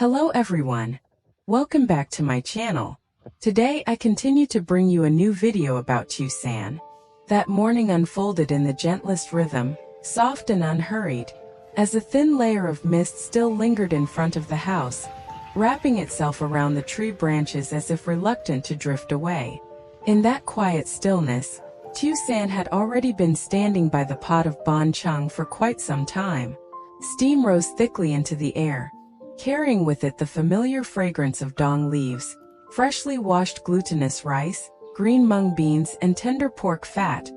Hello everyone. Welcome back to my channel. Today I continue to bring you a new video about Tieu San. That morning unfolded in the gentlest rhythm, soft and unhurried, as a thin layer of mist still lingered in front of the house, wrapping itself around the tree branches as if reluctant to drift away. In that quiet stillness, Tieu San had already been standing by the pot of bon chung for quite some time. Steam rose thickly into the air, carrying with it the familiar fragrance of dong leaves, freshly washed glutinous rice, green mung beans and tender pork fat.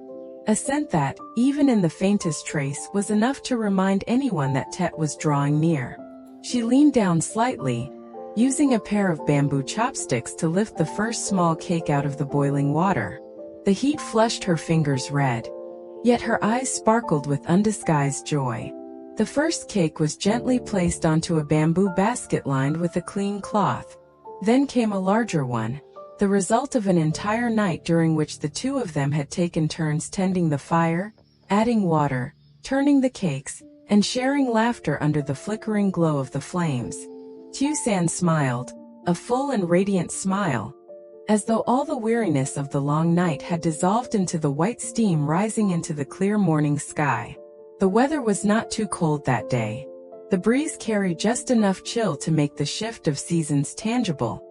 A scent that, even in the faintest trace, was enough to remind anyone that Tet was drawing near. She leaned down slightly, using a pair of bamboo chopsticks to lift the first small cake out of the boiling water. The heat flushed her fingers red, yet her eyes sparkled with undisguised joy. The first cake was gently placed onto a bamboo basket lined with a clean cloth. Then came a larger one, the result of an entire night during which the two of them had taken turns tending the fire, adding water, turning the cakes, and sharing laughter under the flickering glow of the flames. Tieu San smiled, a full and radiant smile, as though all the weariness of the long night had dissolved into the white steam rising into the clear morning sky. The weather was not too cold that day. The breeze carried just enough chill to make the shift of seasons tangible,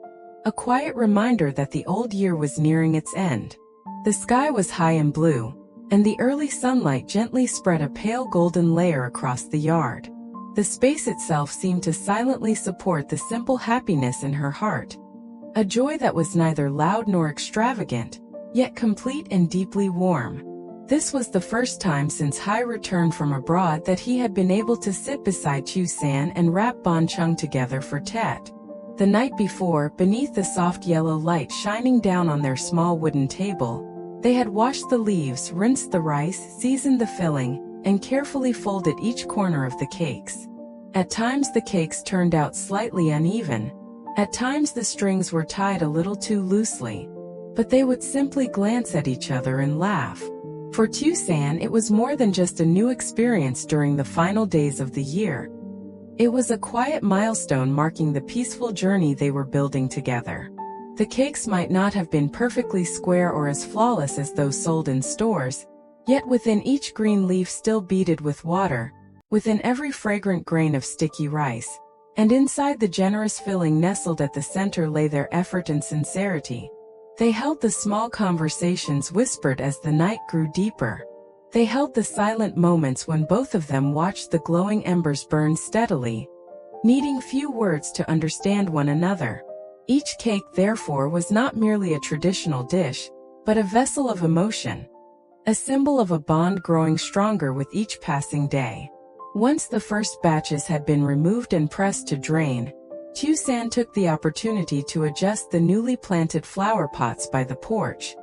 a quiet reminder that the old year was nearing its end. The sky was high and blue, and the early sunlight gently spread a pale golden layer across the yard. The space itself seemed to silently support the simple happiness in her heart, a joy that was neither loud nor extravagant, yet complete and deeply warm. This was the first time since Hai returned from abroad that he had been able to sit beside Tieu San and wrap bon chung together for Tet. The night before, beneath the soft yellow light shining down on their small wooden table, they had washed the leaves, rinsed the rice, seasoned the filling, and carefully folded each corner of the cakes. At times the cakes turned out slightly uneven. At times the strings were tied a little too loosely. But they would simply glance at each other and laugh. For Tieu San, it was more than just a new experience during the final days of the year. It was a quiet milestone marking the peaceful journey they were building together. The cakes might not have been perfectly square or as flawless as those sold in stores, yet within each green leaf still beaded with water, within every fragrant grain of sticky rice, and inside the generous filling nestled at the center lay their effort and sincerity. They held the small conversations whispered as the night grew deeper. They held the silent moments when both of them watched the glowing embers burn steadily, needing few words to understand one another. Each cake, therefore, was not merely a traditional dish, but a vessel of emotion, a symbol of a bond growing stronger with each passing day. Once the first batches had been removed and pressed to drain, Tieu San took the opportunity to adjust the newly planted flower pots by the porch.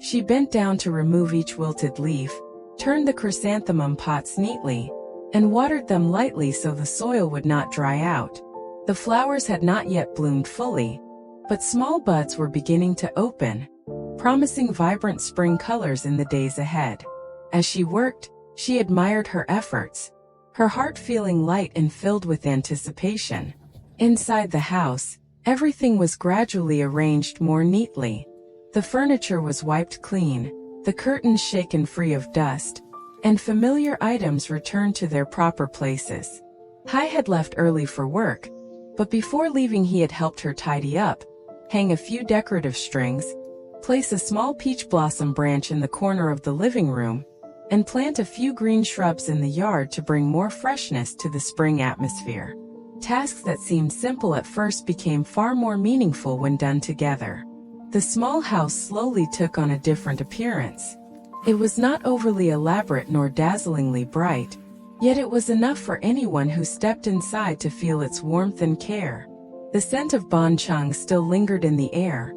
She bent down to remove each wilted leaf, turned the chrysanthemum pots neatly, and watered them lightly so the soil would not dry out. The flowers had not yet bloomed fully, but small buds were beginning to open, promising vibrant spring colors in the days ahead. As she worked, she admired her efforts, her heart feeling light and filled with anticipation. Inside the house, everything was gradually arranged more neatly. The furniture was wiped clean, the curtains shaken free of dust, and familiar items returned to their proper places. Hai had left early for work, but before leaving he had helped her tidy up, hang a few decorative strings, place a small peach blossom branch in the corner of the living room, and plant a few green shrubs in the yard to bring more freshness to the spring atmosphere. Tasks that seemed simple at first became far more meaningful when done together. The small house slowly took on a different appearance. It was not overly elaborate nor dazzlingly bright, yet it was enough for anyone who stepped inside to feel its warmth and care. The scent of bon chung still lingered in the air,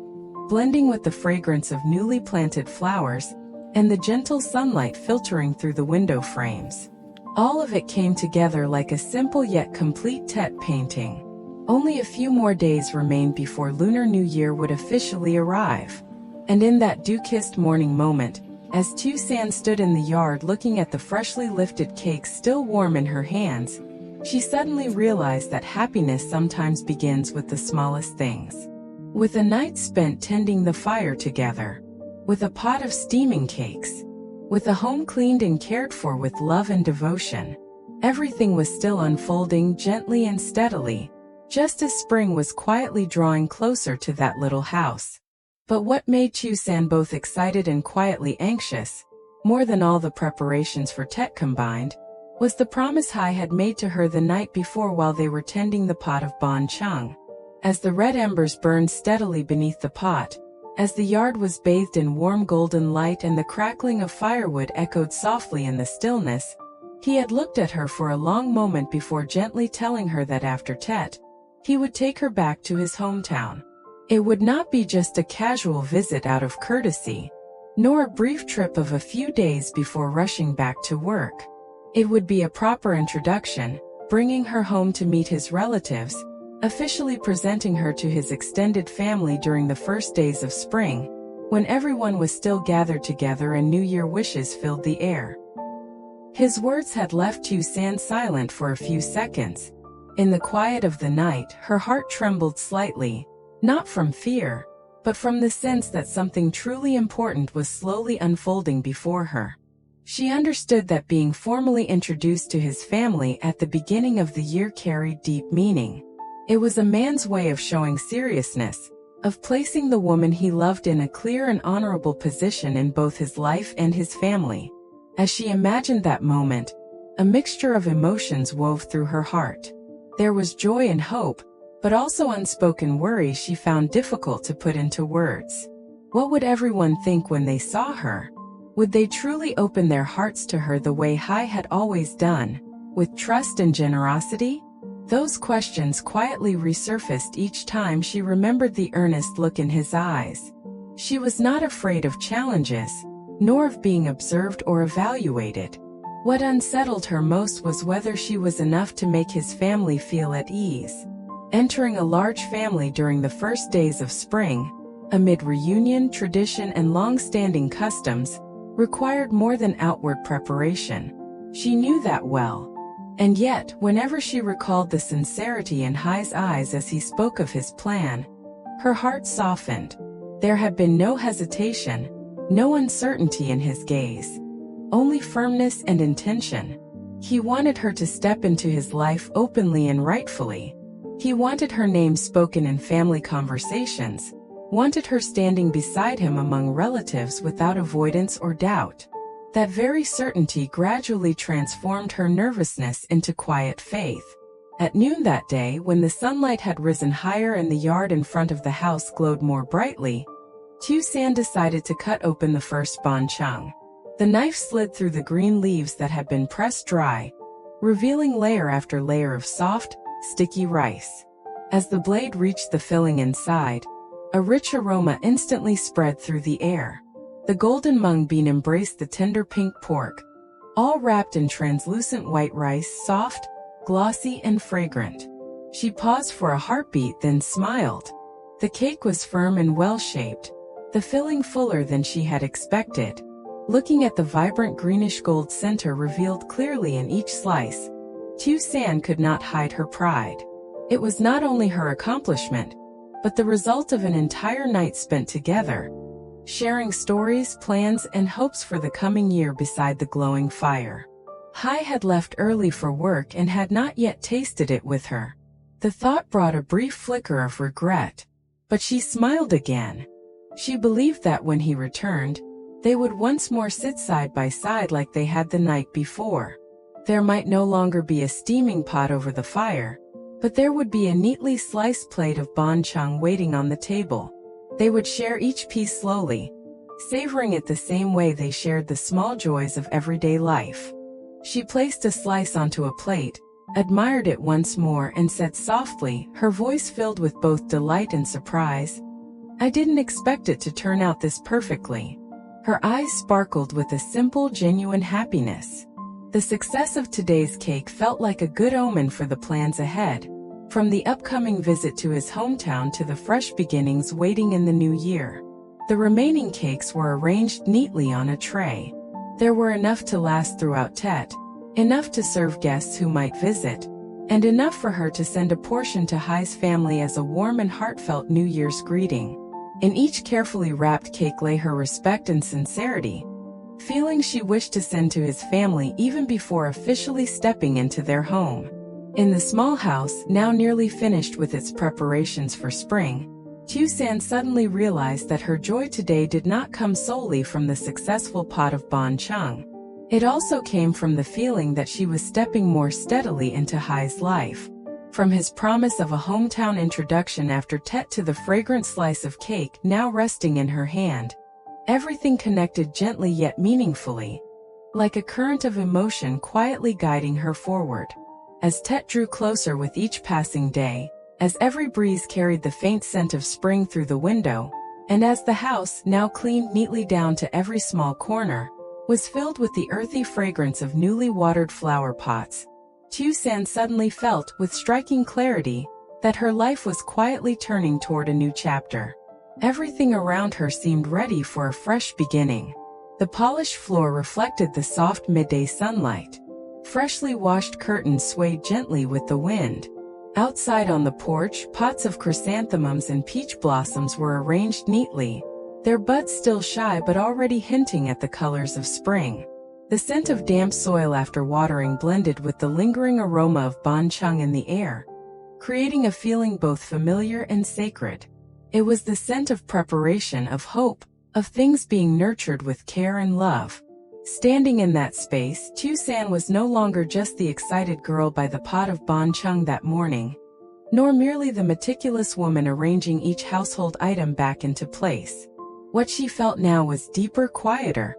blending with the fragrance of newly planted flowers and the gentle sunlight filtering through the window frames. All of it came together like a simple yet complete Tet painting. Only a few more days remained before Lunar New Year would officially arrive. And in that dew-kissed morning moment, as Tieu San stood in the yard looking at the freshly lifted cakes still warm in her hands, She suddenly realized that happiness sometimes begins with the smallest things. With a night spent tending the fire together, with a pot of steaming cakes, with a home cleaned and cared for with love and devotion, everything was still unfolding gently and steadily, just as spring was quietly drawing closer to that little house. But what made Tieu San both excited and quietly anxious, more than all the preparations for Tet combined, was the promise Hai had made to her the night before while they were tending the pot of Bon Chung. As the red embers burned steadily beneath the pot, as the yard was bathed in warm golden light and the crackling of firewood echoed softly in the stillness, he had looked at her for a long moment before gently telling her that after Tet, he would take her back to his hometown. It would not be just a casual visit out of courtesy, nor a brief trip of a few days before rushing back to work. It would be a proper introduction, bringing her home to meet his relatives, officially presenting her to his extended family during the first days of spring, when everyone was still gathered together and New Year wishes filled the air. His words had left Tieu San silent for a few seconds. In the quiet of the night, her heart trembled slightly, not from fear, but from the sense that something truly important was slowly unfolding before her. She understood that being formally introduced to his family at the beginning of the year carried deep meaning. It was a man's way of showing seriousness, of placing the woman he loved in a clear and honorable position in both his life and his family. As she imagined that moment, a mixture of emotions wove through her heart. There was joy and hope, but also unspoken worry she found difficult to put into words. What would everyone think when they saw her? Would they truly open their hearts to her the way Hai had always done, with trust and generosity? Those questions quietly resurfaced each time she remembered the earnest look in his eyes. She was not afraid of challenges, nor of being observed or evaluated. What unsettled her most was whether she was enough to make his family feel at ease. Entering a large family during the first days of spring, amid reunion, tradition, and long-standing customs, required more than outward preparation. She knew that well. And yet, whenever she recalled the sincerity in Hai's eyes as he spoke of his plan, her heart softened. There had been no hesitation, no uncertainty in his gaze, only firmness and intention. He wanted her to step into his life openly and rightfully. He wanted her name spoken in family conversations, wanted her standing beside him among relatives without avoidance or doubt. That very certainty gradually transformed her nervousness into quiet faith. At noon that day, when the sunlight had risen higher and the yard in front of the house glowed more brightly, Tieu San decided to cut open the first Bon Chung. The knife slid through the green leaves that had been pressed dry, revealing layer after layer of soft, sticky rice. As the blade reached the filling inside, a rich aroma instantly spread through the air. The golden mung bean embraced the tender pink pork, all wrapped in translucent white rice, soft, glossy, and fragrant. She paused for a heartbeat, then smiled. The cake was firm and well-shaped, the filling fuller than she had expected. Looking at the vibrant greenish gold center revealed clearly in each slice, Tieu San could not hide her pride. It was not only her accomplishment, but the result of an entire night spent together, sharing stories, plans, and hopes for the coming year beside the glowing fire. Hai had left early for work and had not yet tasted it with her. The thought brought a brief flicker of regret, but she smiled again. She believed that when he returned, they would once more sit side by side like they had the night before. There might no longer be a steaming pot over the fire, but there would be a neatly sliced plate of Bon Chung waiting on the table. They would share each piece slowly, savoring it the same way they shared the small joys of everyday life. She placed a slice onto a plate, admired it once more, and said softly, her voice filled with both delight and surprise, "I didn't expect it to turn out this perfectly." Her eyes sparkled with a simple, genuine happiness. The success of today's cake felt like a good omen for the plans ahead, from the upcoming visit to his hometown to the fresh beginnings waiting in the new year. The remaining cakes were arranged neatly on a tray. There were enough to last throughout Tet, enough to serve guests who might visit, and enough for her to send a portion to Hai's family as a warm and heartfelt New Year's greeting. In each carefully wrapped cake lay her respect and sincerity, feelings she wished to send to his family even before officially stepping into their home. In the small house, now nearly finished with its preparations for spring, Tieu San suddenly realized that her joy today did not come solely from the successful pot of bon chung. It also came from the feeling that she was stepping more steadily into Hai's life. From his promise of a hometown introduction after Tet to the fragrant slice of cake now resting in her hand, everything connected gently yet meaningfully, like a current of emotion quietly guiding her forward. As Tet drew closer with each passing day, as every breeze carried the faint scent of spring through the window, and as the house, now cleaned neatly down to every small corner, was filled with the earthy fragrance of newly watered flower pots, Tieu San suddenly felt, with striking clarity, that her life was quietly turning toward a new chapter. Everything around her seemed ready for a fresh beginning. The polished floor reflected the soft midday sunlight. Freshly washed curtains swayed gently with the wind. Outside on the porch, pots of chrysanthemums and peach blossoms were arranged neatly, their buds still shy but already hinting at the colors of spring. The scent of damp soil after watering blended with the lingering aroma of bon chung in the air, creating a feeling both familiar and sacred. It was the scent of preparation, of hope, of things being nurtured with care and love. Standing in that space, Tieu San was no longer just the excited girl by the pot of bon chung that morning, nor merely the meticulous woman arranging each household item back into place. What she felt now was deeper, quieter,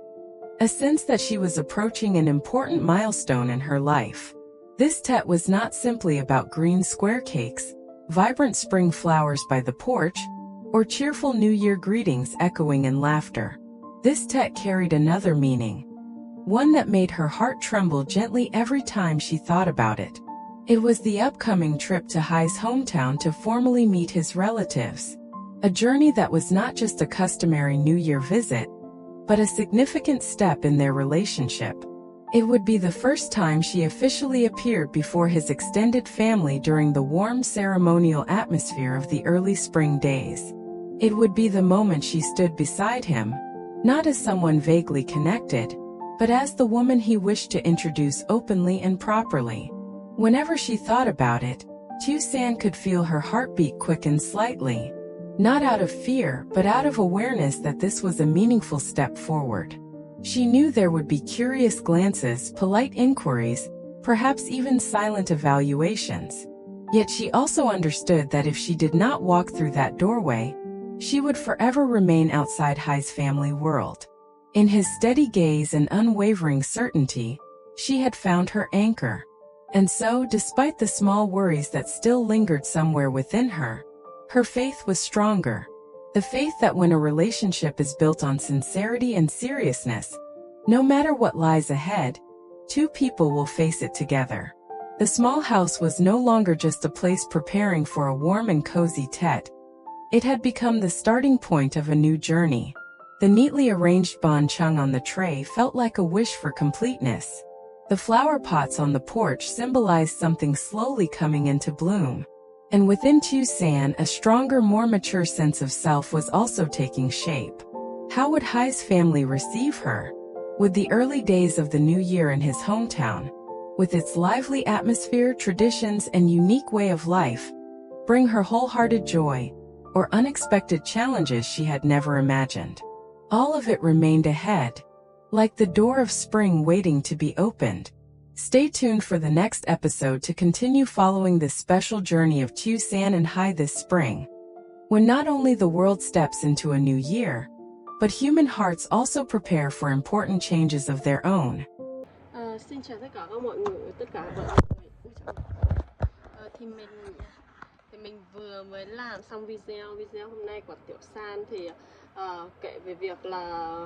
a sense that she was approaching an important milestone in her life. This Tet was not simply about green square cakes, vibrant spring flowers by the porch, or cheerful New Year greetings echoing in laughter. This Tet carried another meaning, one that made her heart tremble gently every time she thought about it. It was the upcoming trip to Hai's hometown to formally meet his relatives, a journey that was not just a customary New Year visit, but a significant step in their relationship. It would be the first time she officially appeared before his extended family during the warm ceremonial atmosphere of the early spring days. It would be the moment she stood beside him, not as someone vaguely connected, but as the woman he wished to introduce openly and properly. Whenever she thought about it, Tieu San could feel her heartbeat quicken slightly, not out of fear, but out of awareness that this was a meaningful step forward. She knew there would be curious glances, polite inquiries, perhaps even silent evaluations. Yet she also understood that if she did not walk through that doorway, she would forever remain outside Hai's family world. In his steady gaze and unwavering certainty, she had found her anchor. And so, despite the small worries that still lingered somewhere within her, her faith was stronger. The faith that when a relationship is built on sincerity and seriousness, no matter what lies ahead, two people will face it together. The small house was no longer just a place preparing for a warm and cozy Tet. It had become the starting point of a new journey. The neatly arranged bon chung on the tray felt like a wish for completeness. The flower pots on the porch symbolized something slowly coming into bloom. And within Tieu San, a stronger, more mature sense of self was also taking shape. How would Hai's family receive her? Would the early days of the new year in his hometown, with its lively atmosphere, traditions, and unique way of life, bring her wholehearted joy, or unexpected challenges she had never imagined? All of it remained ahead, like the door of spring waiting to be opened. Stay tuned for the next episode to continue following this special journey of Tieu San and Hai this spring, when not only the world steps into a new year, but human hearts also prepare for important changes of their own. Xin chào tất cả các mọi người, tất cả mọi người. Thì mình vừa mới làm xong video hôm nay của Tiểu San thì kể về việc là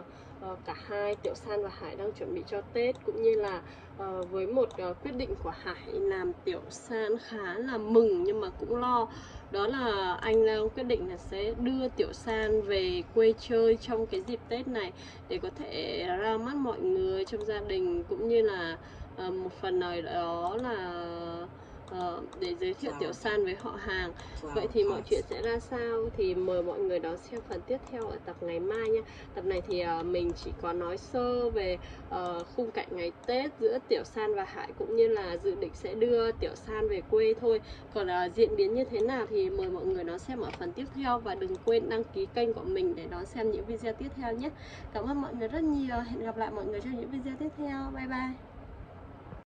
cả hai, Tiểu San và Hải, đang chuẩn bị cho Tết, cũng như là với một quyết định của Hải làm Tiểu San khá là mừng nhưng mà cũng lo. Đó là anh đang quyết định là sẽ đưa Tiểu San về quê chơi trong cái dịp Tết này để có thể ra mắt mọi người trong gia đình, cũng như là một phần nào đó là để giới thiệu Tiểu San với họ hàng. Vậy thì mọi chuyện sẽ ra sao thì mời mọi người đón xem phần tiếp theo ở tập ngày mai nha. Tập này thì mình chỉ có nói sơ về khung cảnh ngày Tết giữa Tiểu San và Hải, cũng như là dự định sẽ đưa Tiểu San về quê thôi. Còn diễn biến như thế nào thì mời mọi người đón xem ở phần tiếp theo, và đừng quên đăng ký kênh của mình để đón xem những video tiếp theo nhé. Cảm ơn mọi người rất nhiều. Hẹn gặp lại mọi người trong những video tiếp theo. Bye bye.